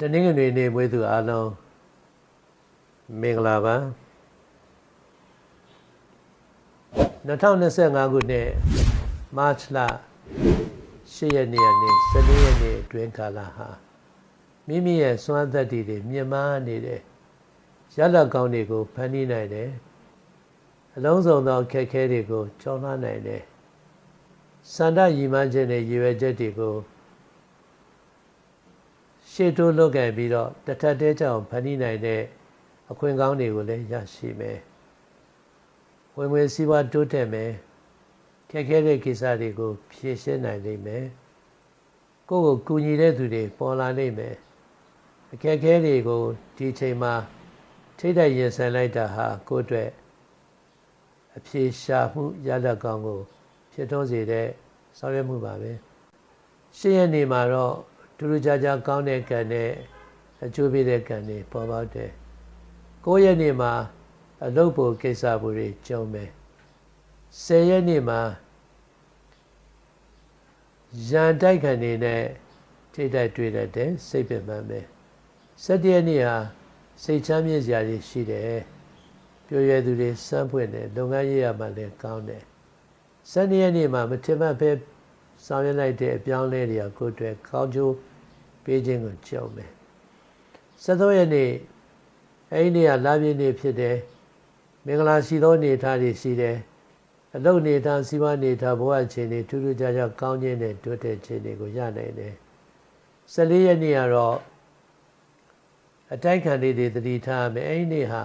တနင်္ဂနွေနေ့မွေးသူအားလုံးမင်္ဂလာပါ2025ခုနှစ်မတ်လ10ရက်နေ့ကနေ14ရက်နေ့အတွင်းကာလဟာမိမိရဲ့စွမ်းသက်တွေမြင့်မားနေတဲ့ရလဒ်ကောင်းတွေကိုဖန်တီးနိုင်တယ်အလုံးစုံသောအခက်အခဲတွေကိုကျော်လွှားနိုင်တယ်စန္ဒရည်မှန်းခြင်းနဲ့ရည်ရွယ်ချက်တွေကိုရှေ့တိုးလုပ်ခဲ့ပြီးတော့တထက်တဲကြောင်ဖန်တီးနိုင်တဲ့အခွင့်ကောင်းတွေကိုလည်းရရှိမယ်ဝင်ငွေစီးပွားတိုးတက်မယ်ခက်ခဲတဲ့ကိစ္စတွေကိုဖြေရှင်းနိုင်လိမ့်မယ်ကိုယ့်ကိုကူညီတဲ့သူတွေပေါ်လာလိမ့်မယ်အခက်အခဲတွေကိုဒီချိန်မှာထိတ်တိုက်ရင်ဆိုင်လိုက်တာဟာကိုယ့်အတွက်အဖြေရှာမှုရလဒ်ကောင်းကိုဖြစ်ထွန်းစေတဲ့ဆောင်ရွက်မှုပါပဲရှင်းရနေမှာတော့ထူးထူးခြားခြားကောင်းတဲ့ကံနဲ့အကျိုးပေးတဲ့ကံတွေပေါ်ပေါက်တယ်9ရက်နေ့မှာအလုပ်ဖို့ကိစ္စတွေကြုံမယ်10ရက်နေ့မှာရန်တိုက်ခံနေနဲ့ထိတ်တိုက်တွေ့တတ်တယ်စိတ်ပင်ပန်းပဲ17ရက်နေ့ဟာစိတ်ချမ်းမြေ့စရာတွေရှိတယ်ပြည့်ရသူတွေစမ်းဖွင့်တယ်လုပ်ငန်းရေးရမှလည်းကောင်းတယ်12ရက်နေ့မှာမထင်မှတ်ပဲဆောင်ရွက်လိုက်တဲ့အပြောင်းအလဲတွေကကိုယ့်အတွက်ကောင်းကျိုးပေးခြင်းကိုကြုံမယ်13ရက်နေ့အဲ့ဒီနေ့ကလပြည့်နေ့ဖြစ်တယ်မင်္ဂလာရှိသောနေထားတွေရှိတယ်အလုပ်နေထားစီးပွားနေထားဘဝအခြေအနေထူးထူးခြားခြားကောင်းခြင်းနဲ့တိုးတက်ခြင်းတွေကိုရနိုင်တယ်14ရက်နေ့ကတော့အတိုက်ခံတွေသတိထားမယ်အဲ့ဒီနေ့ဟာ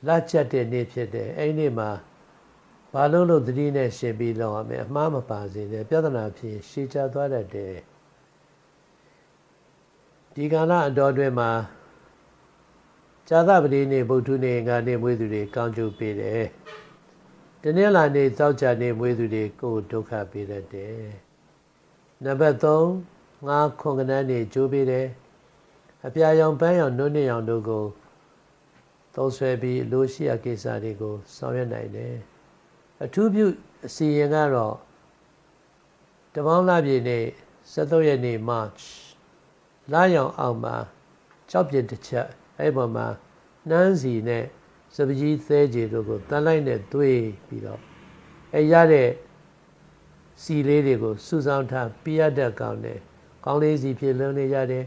လက်ချက်တဲ့နေ့ဖြစ်တယ်အဲ့ဒီနေ့မှာဘာလို့သတိနဲ့ရှင်ပြီးလောက်ရမယ်အမှားမပါစေနဲ့ပြဿနာဖြစ်ရှည်ချသွားတတ်တယ်ဒီကာလအတော်အတွင်းမှာဇာသပတိနေ့ဗုဒ္ဓနေ့ငါနေ့မွေးသူတွေကောင်းကျိုးပေးတယ်တနင်္လာနေ့သောကြာနေ့မွေးသူတွေကိုဒုက္ခပေးတတ်တယ်နံပါတ်3ငါခွန်ကနန်းနေ့ကျိုးပေးတယ်အပြာရောင်ပန်းရောင်နှုတ်နှစ်ရောင်တို့ကိုသုံးဆွဲပြီးလိုရှိရာကိစ္စတွေကိုဆောင်ရွက်နိုင်တယ်အထူးပြုအစီရင်ကတော့တပေါင်းလပြည့်နေ့13ရက်နေ့ March လရောင်အောင်မှာ6ပြည့်တစ်ချက်အဲ့ပေါ်မှာနှမ်းစီနဲ့စပကြီးသဲကြီးတို့ကိုတန်လိုက်နဲ့သွေးပြီးတော့အဲ့ရတဲ့စီလေးတွေကိုစုဆောင်းထားပြရတတ်ကောင်းတယ်ကောင်းလေးစီဖြစ်လုံးနေရတယ်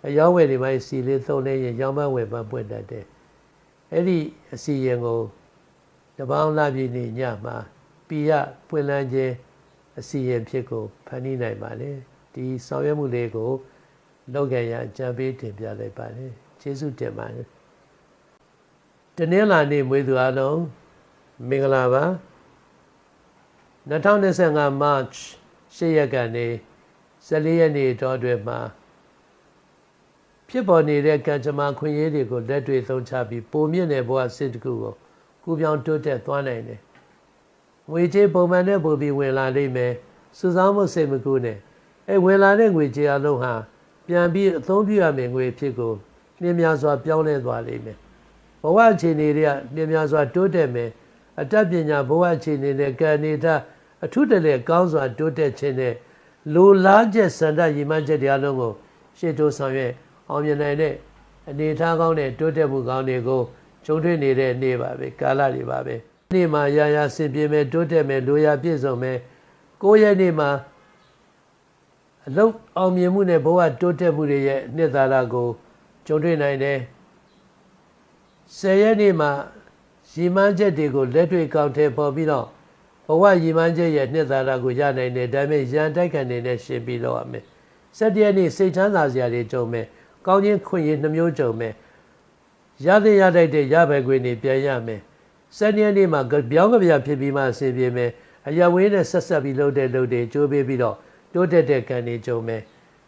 အယောင်းဝယ်တွေပိုင်းစီလေးသုံးနေရင်ရောင်းမဝယ်ပန်းပွင့်တတ်တယ်အဲ့ဒီအစီရင်ကိုတပေါင်းလပြည့်နေ့ညမှာပြရပွင့်လန်းခြင်းအစီရင်ဖြစ်ကိုဖန်တီးနိုင်ပါလေဒီဆောင်ရွက်မှုလေးကိုလုပ်ကြရအကြံပေးတင်ပြလိုက်ပါတယ်ကျေးဇူးတင်ပါတယ်တနင်္လာနေ့မွေးသူအားလုံးမင်္ဂလာပါ2025 March 10ရက်ကနေ14ရက်နေ့တောအတွင်းမှာဖြစ်ပေါ်နေတဲ့ကံကြမ္မာခွင့်ရေးတွေကိုလက်တွေ့သုံးချပြီးပုံမြင့်တဲ့ဘဝစစ်တကူကိုကူပြောင်းတိုးတက်သွားနိုင်တယ်ငွေကြေးပုံမှန်နဲ့ပို့ပြီးဝင်လာလိမ့်မယ်စုဆောင်းမှုစိတ်မကူနဲ့ဝင်လာတဲ့ငွေကြေးအလုံးဟာပြန်ပြီးအသုံးပြုရမယ့်ငွေဖြစ်ကိုနှင်းများစွာပြောင်းလဲသွားလိမ့်မယ်ဘဝအခြေအနေတွေကနှင်းများစွာတိုးတက်မယ်အတတ်ပညာဘဝအခြေအနေနဲ့ကံနေတာအထုတလဲကောင်းစွာတိုးတက်ခြင်းနဲ့လိုလားချက်စန္ဒရည်မှန်းချက်တရားလုံးကိုရှေ့တိုးဆောင်ရွက်အောင်မြင်နိုင်တဲ့အနေအထားကောင်းတဲ့တိုးတက်မှုကောင်းတွေကိုကြုံတွေ့နေတဲ့နေ့ပါပဲကာလတွေပါပဲနေ့မှာရာရာဆင်ပြေမယ်တိုးတက်မယ်လိုရာပြည့်စုံမယ်9ရက်နေ့မှာအလုပ်အောင်မြင်မှုနဲ့ဘဝတိုးတက်မှုတွေရဲ့နှစ်သာရကိုကြုံတွေ့နိုင်တယ်10ရက်နေ့မှာရည်မှန်းချက်တွေကိုလက်တွေ့ကောက်ထည့်ပေါ်ပြီးတော့ဘဝရည်မှန်းချက်ရဲ့နှစ်သာရကိုရနိုင်တယ်ဒါပေမဲ့ရန်တိုက်ခံနေတဲ့ရှင်ပြီးတော့ရမယ်17ရက်နေ့စိတ်ချမ်းသာစရာတွေကြုံမယ်ကောင်းခြင်းခွင့်ရနှမျိုးကြုံမယ်ရတဲ့ရတိုက်တဲ့ရဘယ်ခွင့်တွေပြန်ရမယ်17ရက်နေ့မှာပြောင်းကြပြဖြစ်ပြီးမှအစဉ်ပြေမယ်အရာဝေးနဲ့ဆက်ဆက်ပြီးလှုပ်တဲ့လှုပ်တွေကြိုးပေးပြီးတော့တိုးတက်တဲ့ကံတွေကြုံမယ်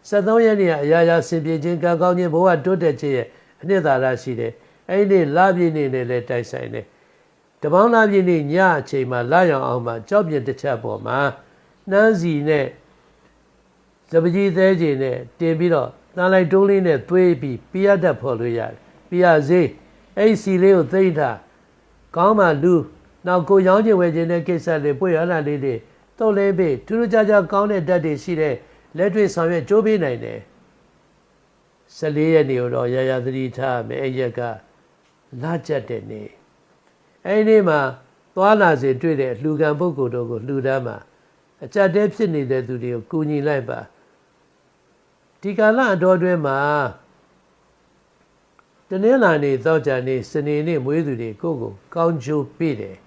73ရက်နေ့ကအရာရာဆင်ပြေခြင်းကံကောင်းခြင်းဘဝတိုးတက်ခြင်းရဲ့အနှစ်သာရရှိတယ်အဲ့ဒီလပြည့်နေ့နဲ့လည်းတိုက်ဆိုင်တယ်တပေါင်းလပြည့်နေ့ညအချိန်မှာလရောင်အောင်မှာကြောက်ပြတစ်ချက်ပေါ်မှာနှမ်းစီနဲ့စပကြီးသေးကြီးနဲ့တင်ပြီးတော့တန်လိုက်တုံးလေးနဲ့သွေးပြီးပြရတတ်ဖော်လို့ရတယ်ပြရစေးအဲ့စီလေးကိုသိမ့်ထားကောင်းမှလူနောက်ကိုရောင်းချင်ဝယ်ချင်တဲ့ကိစ္စတွေပွေရလာလေးတွေတုံးလေးပေးထူးထူးခြားခြားကောင်းတဲ့ဓာတ်တွေရှိတဲ့လက်တွေ့ဆောင်ရွက်ကြိုးပေးနိုင်တယ် 14ရက်နေ့တော့ရာရာသတိထားမယ်အဲ့ရက်ကလာကြက်တဲ့နေ့အဲ့ဒီမှာသွားလာစေတွေ့တဲ့လူကံပုဂ္ဂိုလ်တို့ကိုလှူဒန်းမှာအကြက်တဲဖြစ်နေတဲ့သူတွေကိုကူညီလိုက်ပါဒီကာလအတော်တွင်မှာတနင်္လာနေ့သောကြာနေ့စနေနေ့မွေးသူတွေကိုကောင်းကျိုးပေးတယ်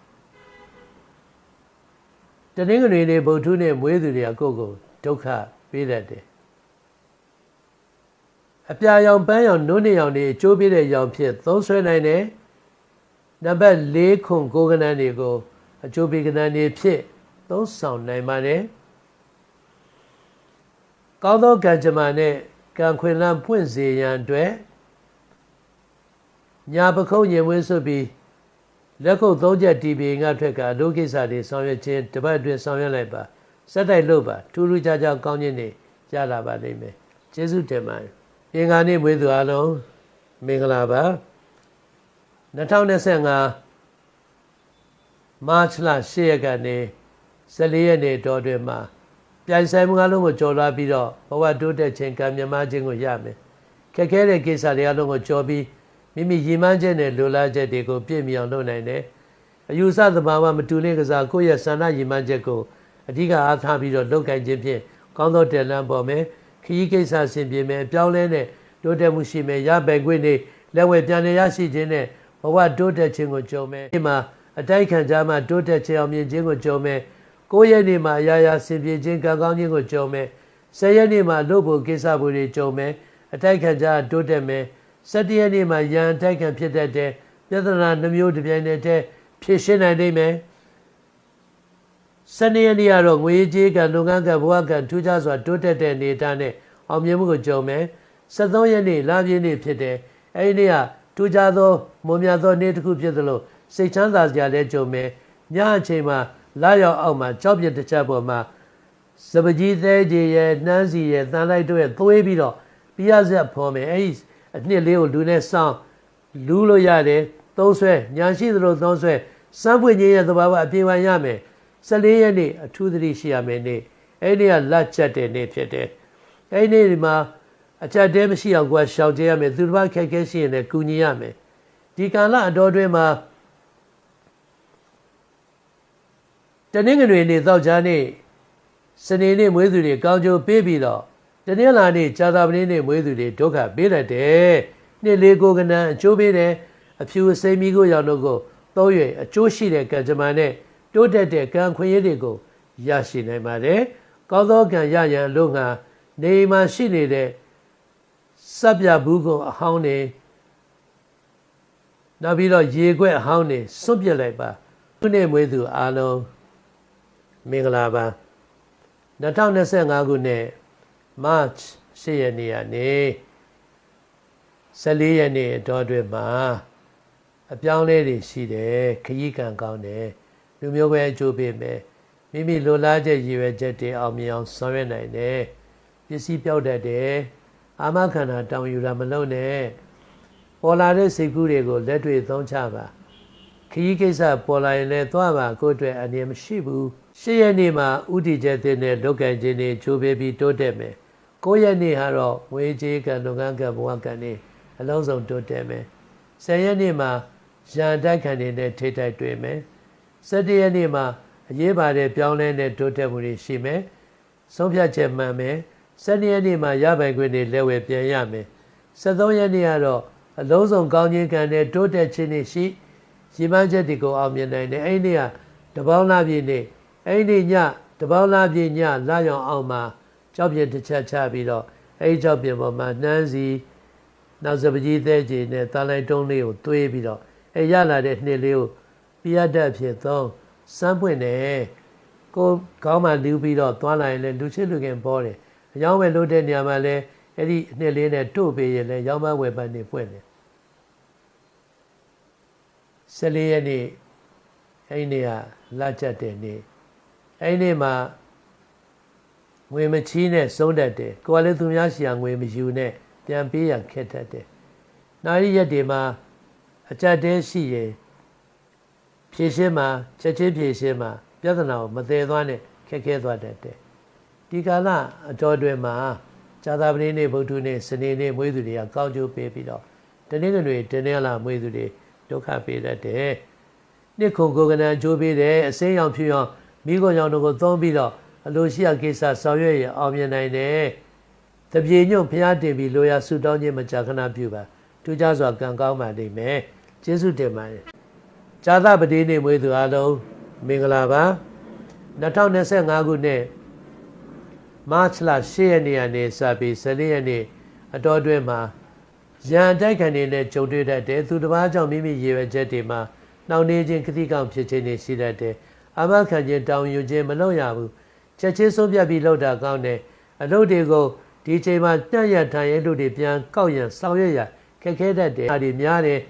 တနင်္ဂနွေနေ့ဗုဒ္ဓနေ့မွေးသူတွေကကိုဒုက္ခပေးတတ်တယ်အပြာရောင်ပန်းရောင်နုနေရောင်တွေအကျိုးပေးတဲ့ရောင်ဖြစ်သုံးဆွဲနိုင်တယ်နံပါတ်4ခု9ကဏ္ဍတွေကိုအကျိုးပေးကဏ္ဍတွေဖြစ်သုံးဆောင်နိုင်ပါတယ်ကောင်းသောကံကြမ္မာနဲ့ကံခွင်လန်းဖွင့်စေရန်အတွက်ညာပခုံးရင်ဝင်းဆွပြီးလက်ခုပ်3ချက်တီးပြီးငါထွက်ကဒုကိစ္စတွေဆောင်ရွက်ခြင်းတပတ်အတွင်းဆောင်ရွက်လိုက်ပါစက်တိုက်လို့ပါထူးထူးခြားခြားကောင်းခြင်းတွေရလာပါလိမ့်မယ်ကျေးဇူးတင်ပါတယ်အင်္ဂါနေ့မွေးသူအားလုံးမင်္ဂလာပါ2025မတ်လ10ရက်ကနေ14ရက်နေ့တော်တွင်မှာပြိုင်ဆိုင်မှုအလုံးကိုကြော်လွှားပြီးတော့ဘဝတိုးတက်ခြင်းကံမြတ်မားခြင်းကိုရမယ်ခက်ခဲတဲ့ကိစ္စတွေအလုံးကိုကြော်ပြီးမိမိရည်မှန်းချက်နဲ့လိုလားချက်တွေကိုပြည့်မီအောင်လုပ်နိုင်တယ်အယူဆသဘာဝမတူတဲ့ကစားကိုယ့်ရဲ့ဆန္ဒရည်မှန်းချက်ကိုအဓိကအားထားပြီးတော့လုပ်ကိုင်ခြင်းဖြင့်ကောင်းသောတယ်လန်းပေါ်မယ်ခရီးကိစ္စဆင်ပြေမယ်အပြောင်းလဲနဲ့တိုးတက်မှုရှိမယ်ရပိုင်ခွင့်တွေလက်ဝဲပြန်လည်ရရှိခြင်းနဲ့ဘဝတိုးတက်ခြင်းကိုကြုံမယ်ဒီမှာအတိုက်ခံကြမှာတိုးတက်ခြင်းအောင်မြင်ခြင်းကိုကြုံမယ်9ရက်နေ့မှာအရာရာဆင်ပြေခြင်းကံကောင်းခြင်းကိုကြုံမယ်10ရက်နေ့မှာလုပ်ဖို့ကိစ္စဖို့တွေကြုံမယ်အတိုက်ခံကြတိုးတက်မယ်17ရက်နေ့မှာရန်အတိုက်ခံဖြစ်တတ်တဲ့ပြဿနာနှမျိုးတစ်ပြိုင်တည်းဖြေရှင်းနိုင်နိုင်မယ်12ရက်နေ့ကတော့ငွေကြေးကံလုပ်ငန်းကံဘဝကံထူးခြားစွာတိုးတက်တဲ့အနေအထားနဲ့အောင်မြင်မှုကိုကြုံမယ်13ရက်နေ့လပြည့်နေ့ဖြစ်တယ်အဲဒီနေ့ကထူးခြားသောမွန်မြတ်သောနေ့တစ်ခုဖြစ်သလိုစိတ်ချမ်းသာစရာလည်းကြုံမယ်ညအချိန်မှာလာရောက်အောက်မှာကြောက်ပြတစ်ချက်ပေါ်မှာစပကြီးသေးကြီးရဲ့နှမ်းစီရဲ့တန်လိုက်တို့ရဲ့သွေးပြီးတော့ပြရဆက်ဖော်မယ်အဲဒီအနှစ်လေးကိုလူနဲ့စောင်းလူလို့ရတယ်သုံးဆွဲညာရှိသလိုသုံးဆွဲစမ်းပွင့်ခြင်းရဲ့သဘာဝအပြေဝရမယ်14ရက်နေ့အထူးသတိရှိရမယ်နေ့အဲ့ဒီကလက်ချက်တဲ့နေ့ဖြစ်တယ်အဲ့ဒီနေ့မှာအချက်တဲမရှိအောင်ကွာရှောင်ကြရမယ်သူတစ်ပါးခက်ခဲရှိရင်လည်းကူညီရမယ်ဒီကာလအတော်တွင်မှာတနင်္ဂနွေနေ့သောကြာနေ့စနေနေ့မွေးသူတွေကောင်းကျိုးပေးပြီးတော့တနင်္လာနေ့ကြာသပတေးနေ့မွေးသူတွေဒုက္ခပေးတတ်တယ်နှစ်လေးကိုကဏ္ဍအကျိုးပေးတယ်အဖြူအစိမ်းမီကိုရောင်တို့ကိုသုံး၍အကျိုးရှိတဲ့ကံကြမ္မာနဲ့တိုးတက်တဲ့ကံခွင့်ရည်တွေကိုရရှိနိုင်ပါတယ်ကောင်းသောကံရရန်လို့ငါနေမှာရှိနေတဲ့စပ်ပြဘူးကိုအဟောင်းနေနောက်ပြီးတော့ရေခွက်အဟောင်းနေစွန့်ပစ်လိုက်ပါခုနှစ်မွေးသူအားလုံးမင်္ဂလာပါ2025ခုနှစ်မတ်10ရက်နေ့ကနေ14ရက်နေ့အတော်အတွင်းမှာအပြောင်းလဲတွေရှိတယ်ခရီးကံကောင်းတယ်လူမျိုးပဲအကျိုးပေးမယ်မိမိလိုလားချက်ရည်ရွယ်ချက်တွေအောင်မြင်အောင်ဆောင်ရွက်နိုင်တယ်ပစ္စည်းပြောက်တတ်တယ်အာမခန္ဓာတောင်းယူတာမလုပ်နဲ့ပေါ်လာတဲ့စိတ်ကူးတွေကိုလက်တွေ့သုံးချပါခရီးကိစ္စပေါ်လာရင်လည်းသွားပါကိုယ့်အတွက်အနေမရှိဘူး10ရက်နေ့မှာဥတီချက်တဲ့နဲ့လောက်ကံခြင်းတွေချိုးပေးပြီးတိုးတက်မယ်9ရက်နေ့ဟာတော့ငွေကြေးကံလုပ်ငန်းကံဘဝကံတွေအလုံးစုံတိုးတက်မယ်10ရက်နေ့မှာရန်တိုက်ခံတွေနဲ့ထိတိုက်တွေ့မယ်17ရက်နေ့မှာအရေးပါတဲ့ပြောင်းလဲတဲ့တိုးတက်မှုတွေရှိမယ်ဆုံးဖြတ်ချက်မှန်မယ်12ရက်နေ့မှာရပိုင်ခွင့်တွေလက်ဝဲပြန်ရမယ်13ရက်နေ့ကတော့အလုံးစုံကောင်းခြင်းကံနဲ့တိုးတက်ခြင်းတွေရှိရည်မှန်းချက်တွေကိုအောင်မြင်နိုင်တယ်အဲ့ဒီနေ့ကတပေါင်းလားပြည့်နေ့အဲ့ဒီညတပေါင်းလားပြည့်ညလာရောင်အောင်မှာကြောက်ပြတစ်ချက်ချပြီးတော့အဲ့ဒီကြောက်ပြပေါ်မှာနှမ်းစီနောက်စပကြီးသေးကြီးနဲ့တာလိုက်တုံးလေးကိုသွေးပြီးတော့အဲ့ရလာတဲ့နှစ်လေးကိုပြရတတ်ဖြစ်သုံးစမ်းပွင့်တယ်ကိုခေါင်းမှာလူပြီးတော့သွားလာရင်လည်းလူချစ်လူခင်ပေါ်တယ်အယောင်းပဲလို့တဲ့နေရာမှာလည်းအဲ့ဒီနှစ်လေးနဲ့တို့ပေးရင်လည်းရောင်းမဝယ်ပန်းနေပွင့်တယ်14ရက်နေ့အဲ့ဒီနေ့ကလာကြတဲ့နေ့အဲ့ဒီနေ့မှာငွေမချီးနဲ့စုံးတတ်တယ်ကိုယ်လည်းသူများရှိရာငွေမယူနဲ့ပြန်ပေးရခက်တတ်တယ်နောက်ရက်တွေမှာအကြက်တဲရှိရင်ဖြည့်ရှင်းမှာချက်ချင်းဖြည့်ရှင်းမှာပြဿနာကိုမသေးသွားနဲ့ခက်ခဲသွားတတ်တယ်ဒီကာလအတော်တွင်မှာ ဇာတာပတိနေ့ဗုဒ္ဓနေ့စနေနေ့မွေးသူတွေကကောင်းကျိုးပေးပြီးတော့တနင်္ဂနွေတနင်္လာမွေးသူတွေဒုက္ခပေးတတ်တယ်နှစ်ခုကိုယ်ကနန်ကျိုးပေးတယ်အစိမ်းရောင်ဖြူရောင်မိခိုရောင်တို့ကိုသုံးပြီးတော့အလိုရှိရာကိစ္စဆောင်ရွက်ရအောင်မြင်နိုင်တယ်တပြေညွန့်ဖျားတင်ပြီးလိုရာဆုတောင်းခြင်းမကြာခဏပြုပါထူးခြားစွာကံကောင်းပါလိမ့်မယ်ကျေးဇူးတင်ပါတယ်ဇာတာပတိနေ့မွေးသူအားလုံးမင်္ဂလာပါ2025ခုနှစ်မတ်လ10ရက်နေ့ကနေစပြီး14ရက်နေ့အတော်အတွင်းမှာရန်တိုက်ခံနေတဲ့ကြုံတွေ့တတ်တယ်သူတစ်ပါးကြောင့်မိမိရည်ရွယ်ချက်တွေမှာနှောင့်နှေးခြင်းခတိကောင်ဖြစ်ခြင်းတွေရှိတတ်တယ်အာမခံခြင်းတောင်းယူခြင်းမလုပ်ရဘူးချက်ချင်းဆုံးဖြတ်ပြီးလုပ်တာကောင်းတယ်အလုပ်တွေကိုဒီချိန်မှာတန့်ရထိုင်ရလို့တွေပြန်ကောက်ရန်ဆောင်ရွက်ရခက်ခဲတတ်တယ်ဒါတွေများတယ်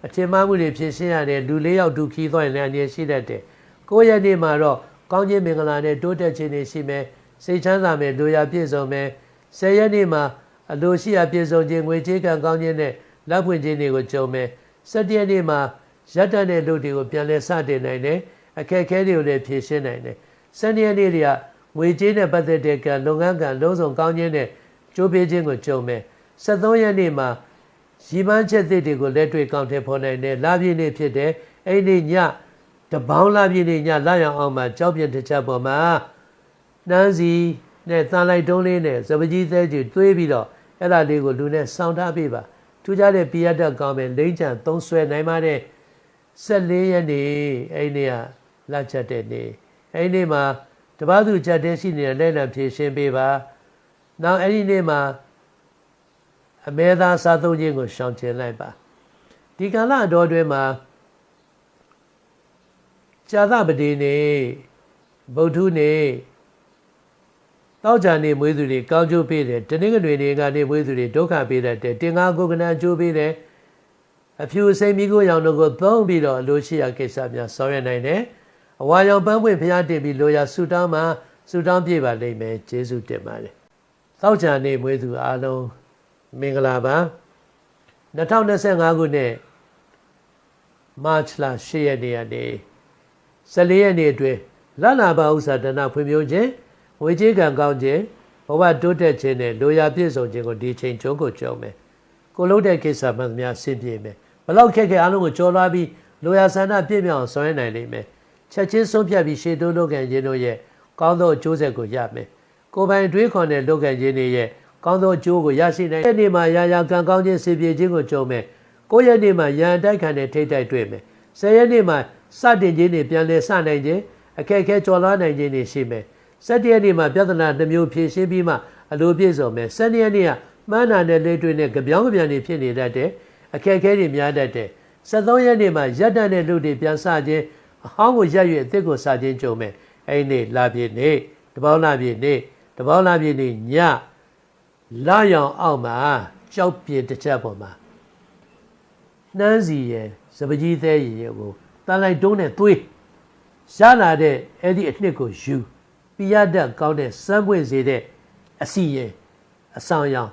အထင်မှားမှုတွေဖြစ်ရှင်းရတယ်လူ၄ယောက်ဒုခီးသွားရင်လည်းအနေရှိတတ်တယ်9ရက်နေ့မှာတော့ကောင်းခြင်းမင်္ဂလာနဲ့တိုးတက်ခြင်းတွေရှိမယ်စိတ်ချမ်းသာမယ်လူရပြည့်စုံမယ်10ရက်နေ့မှာအလိုရှိရာပြည့်စုံခြင်းငွေကြေးကံကောင်းခြင်းနဲ့လက်ဖွင့်ခြင်းတွေကိုကြုံမယ်17ရက်နေ့မှာရပ်တန့်တဲ့လူတွေကိုပြန်လည်စတင်နိုင်တယ်အခက်အခဲတွေကိုလည်းဖြေရှင်းနိုင်တယ်12ရက်နေ့တွေကငွေကြေးနဲ့ပတ်သက်တဲ့ကံလုပ်ငန်းကံလုံးစုံကောင်းခြင်းနဲ့ကြိုးပေးခြင်းကိုကြုံမယ်73ရက်နေ့မှာရည်မှန်းချက်တွေကိုလက်တွေ့ကောင်းထည်ဖော်နိုင်တယ်လပြည့်နေ့ဖြစ်တယ်အဲ့ဒီညတပေါင်းလပြည့်နေ့ညလာရောင်အောင်မှာကြောက်ပြတစ်ချက်ပေါ်မှာနှမ်းစီနဲ့တန်လိုက်တုံးလေးနဲ့စပကြီးသေးကြီးတွေးပြီးတော့အဲ့ဒါလေးကိုလူနဲ့စောင့်ထားပေးပါထူးခြားတဲ့ပြရတတ်ကောင်းမယ်လိမ့်ချံသုံးဆွဲနိုင်ပါတယ်14ရက်နေ့အဲ့ဒီကလက်ချက်တဲ့နေ့အဲ့ဒီမှာတပားသူချက်တဲ့ရှိနေတဲ့လက်လံဖြည့်ရှင်းပေးပါနောက်အဲ့ဒီနေ့မှာအမဲသားစားသုံးခြင်းကိုရှောင်ကျဉ်လိုက်ပါဒီကာလအတော်အတွင်းမှာဇာတာပတိနေ့ဗုဒ္ဓနေ့တောက်ကြနေမွေးသူတွေကောင်းကျိုးပေးတယ်တနင်္ဂနွေနေ့ကနေမွေးသူတွေဒုက္ခပေးတတ်တယ်တင်္ဂါကိုကနန်ကျိုးပေးတယ်အဖြူစိမ့်မိကိုရောင်တို့ကိုသုံးပြီးတော့အလိုရှိရာကိစ္စများဆောင်ရွက်နိုင်တယ်အဝါရောင်ပန်းပွင့်ဖျားတင်ပြီးလိုရာဆူတောင်းမှာဆူတောင်းပြပါလိမ့်မယ်ကျေးဇူးတင်ပါတယ်တောက်ကြနေမွေးသူအားလုံးမင်္ဂလာပါ2025ခုနှစ်မတ်လ10ရက်နေ့ကနေ14ရက်နေ့အတွင်းလလာပါဥစ္စာဒနာဖွံ့ဖြိုးခြင်းငွေကြေးကံကောင်းခြင်းဘဝတိုးတက်ခြင်းနဲ့လိုရာပြည့်စုံခြင်းကိုဒီချိန်ကျုံးကိုကြုံမယ်ကိုလုံးတဲ့ကိစ္စမှန်သမျှဆင်ပြေမယ်ဘလောက်ခက်ခဲအားလုံးကိုကြော်လွှားပြီးလိုရာဆန္ဒပြည့်မြောက်အောင်ဆောင်ရွက်နိုင်လိမ့်မယ်ချက်ချင်းဆုံးဖြတ်ပြီးရှေ့တိုးလုပ်ကံခြင်းတို့ရဲ့ကောင်းသောအကျိုးဆက်ကိုရမယ်ကိုယ်ပိုင်တွေးခေါ်တဲ့လုပ်ကံခြင်းတွေရဲ့ကောင်းသောအကျိုးကိုရရှိနိုင်တဲ့နေ့မှာရာရာကံကောင်းခြင်းစေပြေခြင်းကိုကြုံမယ်9ရက်နေ့မှာရန်တိုက်ခံတဲ့ထိတ်တိုက်တွေ့မယ်10ရက်နေ့မှာစတင်ခြင်းတွေပြန်လည်စနိုင်ခြင်းအခက်အခဲကျော်လွှားနိုင်ခြင်းတွေရှိမယ်17ရက်နေ့မှာပြဿနာတစ်မျိုးဖြေရှင်းပြီးမှအလိုပြည့်စုံမယ်12ရက်နေ့ကမှန်းနာတဲ့လေးတွေနဲ့ကြပြောင်းကြပြန်တွေဖြစ်နေတတ်တယ်အခက်အခဲတွေများတတ်တယ်73ရက်နေ့မှာရပ်တန့်တဲ့လူတွေပြန်စခြင်းအဟောင်းကိုရပ်၍အသစ်ကိုစခြင်းကြုံမယ်အဲ့ဒီနေ့လပြည့်နေ့တပေါင်းလပြည့်နေ့တပေါင်းလပြည့်နေ့ညလာရောင်အောက်မှာကြောက်ပြင်းတစ်ချက်ပေါ်မှာနှမ်းစီရဲ့စပကြီးသေးရဲ့ကိုတန်လိုက်တုံးနဲ့သွေးရလာတဲ့အဲ့ဒီအနှစ်ကိုယူပြရတတ်ကောင်းတဲ့စမ်းပွင့်စေတဲ့အစီရင်အဆောင်ရောင်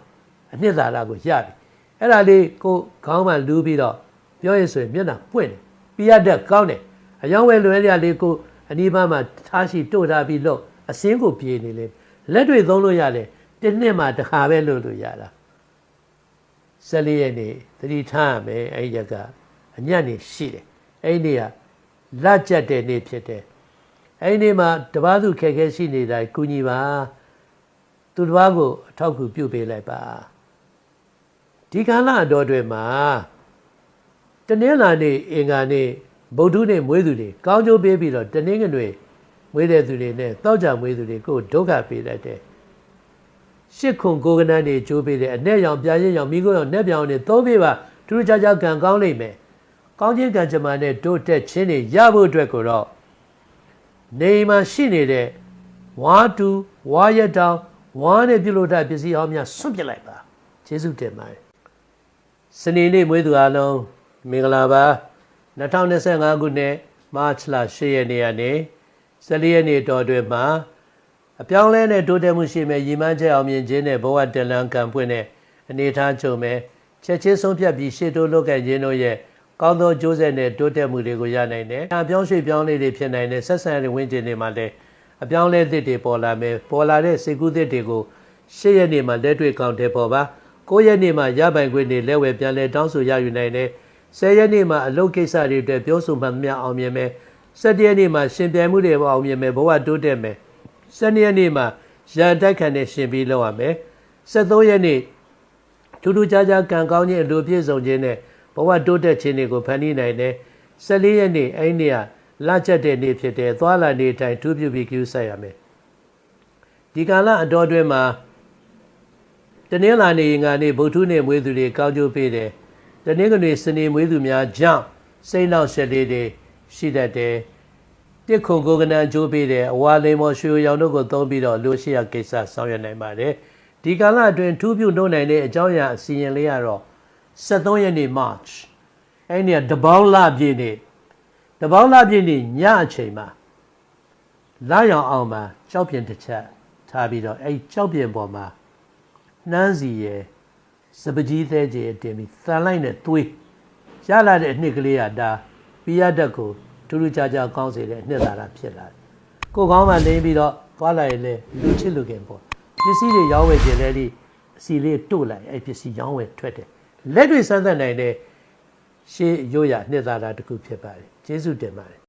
အနှစ်သာရကိုရပြီအဲ့ဒါလေးကိုခေါင်းမှလူးပြီးတော့ပြောရဆိုရင်မျက်နှာပွင့်တယ်ပြရတတ်ကောင်းတယ်အယောင်ဝဲလွယ်ရလေးကိုအနီးပန်းမှာထားရှိတို့ထားပြီးလို့အစင်းကိုပြေးနေလေလက်တွေသုံးလို့ရတယ်တစ်နှစ်မှတစ်ခါပဲလို့ရတာ14ရက်နေ့သတိထားရမယ်အဲ့ဒီရက်ကအညံ့နေရှိတယ်အဲ့ဒီနေ့ကလက်ကျက်တဲ့နေ့ဖြစ်တယ်အဲ့ဒီနေ့မှာတပားသူခက်ခဲရှိနေတာကုညီပါသူတပားကိုအထောက်အကူပြုပေးလိုက်ပါဒီကာလအတော်တွေမှာတနင်္လာနေ့အင်္ဂါနေ့ဗုဒ္ဓနေ့မွေးသူတွေကောင်းကျိုးပေးပြီးတော့တနင်္ဂနွေမွေးတဲ့သူတွေနဲ့တောက်ကြမွေးသူတွေကိုဒုက္ခပေးတတ်တယ်ရှစ်ခွန်ကိုကနန်းတွေကျိုးပေးတယ်အနဲ့ရောင်ပြာရင်းရောင်မိခိုးရောင်နှက်ပြောင်တွေသုံးပေးပါထူးခြားခြားကံကောင်းလိမ့်မယ်ကောင်းခြင်းကံကြမ္မာနဲ့တိုးတက်ခြင်းတွေရဖို့အတွက်ကိုတော့နေမှာရှိနေတဲ့ဝါတူဝါရတောင်ဝါနဲ့ပြုလို့တဲ့ပစ္စည်းအောင်များဆွန့်ပစ်လိုက်ပါကျေးဇူးတင်ပါတယ်စနေနေ့မွေးသူအားလုံးမင်္ဂလာပါ2025ခုနှစ်မတ်လ10ရက်နေ့ကနေ14ရက်နေ့တော်တွင်မှာအပြောင်းလဲနဲ့တိုးတက်မှုရှိမယ်ရည်မှန်းချက်အောင်မြင်ခြင်းနဲ့ဘဝတလန်ကံပွင့်တဲ့အနေထားချုပ်မယ်ချက်ချင်းဆုံးဖြတ်ပြီးရှေ့တိုးလုပ်ကံခြင်းတို့ရဲ့ကောင်းသောကြိုးဆက်နဲ့တိုးတက်မှုတွေကိုရနိုင်တယ်။အပြောင်းရွှေ့ပြောင်းလေးတွေဖြစ်နိုင်တဲ့ဆက်ဆံရေးဝင်းကျင်တွေမှာလည်းအပြောင်းလဲသစ်တွေပေါ်လာမယ်။ပေါ်လာတဲ့စိတ်ကူးသစ်တွေကို 8 ရက်နေ့မှာလက်တွေ့ကောင်တယ်ပေါ်ပါ9 ရက်နေ့မှာရပိုင်ခွင့်တွေလက်ဝယ်ပြန်လဲတောင်းဆိုရယူနိုင်တယ်10 ရက်နေ့မှာအလုပ်ကိစ္စတွေအတွက်ပြောဆိုမှများအောင်မြင်မယ်17 ရက်နေ့မှာရှင်ပြိုင်မှုတွေအောင်မြင်မယ်ဘဝတိုးတက်မယ်12 ရက်နေ့မှာရန်တိုက်ခံနဲ့ရှင်ပြီးလောက်ရမယ်13 ရက်နေ့ထူးထူးခြားခြားကံကောင်းခြင်းအလိုပြည့်စုံခြင်းနဲ့ဘဝတိုးတက်ခြင်းတွေကိုဖန်တီးနိုင်တယ်14 ရက်နေ့အဲ့ဒီကလချက်တဲ့နေ့ဖြစ်တဲ့သွားလာနေတိုင်းထူးပြုပြီးကျူးဆက်ရမယ်ဒီကာလအတော်အတွင်းမှာတနင်္လာနေ့ငါနေ့ဗုဒ္ဓနေ့မွေးသူတွေကောင်းကျိုးပေးတယ်တနင်္ဂနွေစနေမွေးသူများကြောင့်စိတ်နှောက်ယှက်လေးတွေရှိတတ်တယ်တစ်ခုကိုကနန်ကျိုးပေးတယ်အဝါလိမ်မော်ရွှေရောင်တို့ကိုသုံးပြီးတော့လူရှိရကိစ္စဆောင်ရွက်နိုင်ပါတယ်ဒီကာလအတွင်းထူးပြုနှုတ်နိုင်တဲ့အကြောင်းအရာအစီရင်လေးကတော့73 ရက်နေ့ March အဲ့ဒီကတပေါင်းလပြည့်နေ့တပေါင်းလပြည့်နေ့ညအချိန်မှာလာရောင်အောင်မှာကြောက်ပြင်တစ်ချက်ထားပြီးတော့အဲ့ကြောက်ပြင်ပေါ်မှာနှမ်းစီရယ်စပကြီးသေးကြီးတင်ပြီးသံလိုက်နဲ့သွေးရလာတဲ့အနှစ်ကလေးကဒါပိယတက်ကိုထူးထူးခြားခြားကောင်းစေတဲ့အနှစ်သာရဖြစ်လာတယ်ကိုကောင်းမှလိမ့်ပြီးတော့သွားလိုက်လေလူချစ်လူခင်ပေါ့ပစ္စည်းတွေရောင်းဝယ်ခြင်းလည်းဒီအစီလေးတို့လိုက်အဲ့ပစ္စည်းရောင်းဝယ်ထွက်တယ်လက်တွေစမ်းသပ်နိုင်တဲ့ရှေးရိုးရာနှစ်သာရတစ်ခုဖြစ်ပါတယ်ကျေးဇူးတင်ပါတယ်